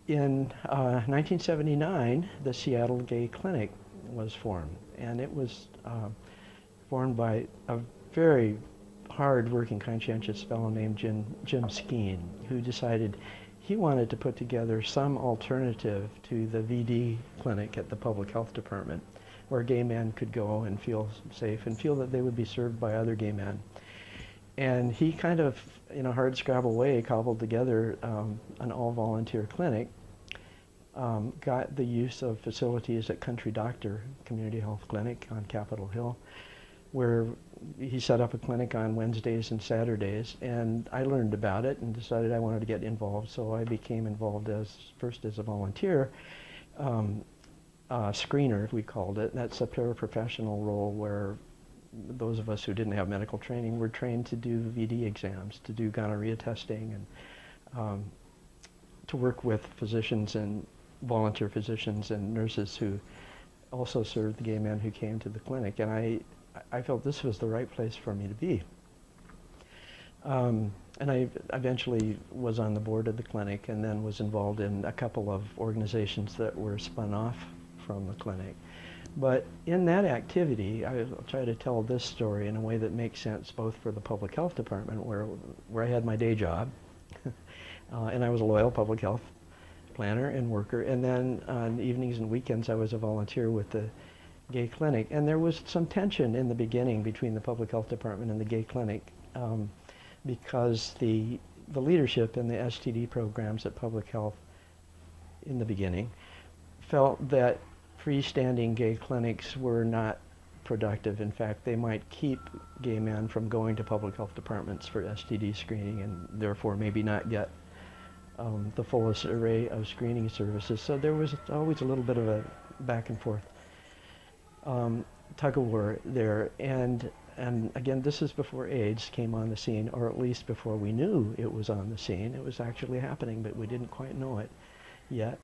In 1979, the Seattle Gay Clinic was formed, and it was formed by a very hard-working, conscientious fellow named Jim Skeen, who decided he wanted to put together some alternative to the VD clinic at the public health department, where gay men could go and feel safe and feel that they would be served by other gay men. And he kind of, in a hard scrabble way, cobbled together an all-volunteer clinic, got the use of facilities at Country Doctor Community Health Clinic on Capitol Hill, where he set up a clinic on Wednesdays and Saturdays, and I learned about it and decided I wanted to get involved, so I became involved first as a volunteer, screener, we called it. That's a paraprofessional role where those of us who didn't have medical training were trained to do VD exams, to do gonorrhea testing, and to work with physicians and volunteer physicians and nurses who also served the gay men who came to the clinic. And I felt this was the right place for me to be. And I eventually was on the board of the clinic and then was involved in a couple of organizations that were spun off from the clinic. But in that activity, I'll try to tell this story in a way that makes sense both for the public health department, where I had my day job, and I was a loyal public health planner and worker, and then on evenings and weekends I was a volunteer with the gay clinic. And there was some tension in the beginning between the public health department and the gay clinic, because the leadership in the STD programs at public health in the beginning felt that freestanding gay clinics were not productive. In fact, they might keep gay men from going to public health departments for STD screening and therefore maybe not get the fullest array of screening services. So there was always a little bit of a back and forth tug of war there. And again, this is before AIDS came on the scene, or at least before we knew it was on the scene. It was actually happening, but we didn't quite know it yet.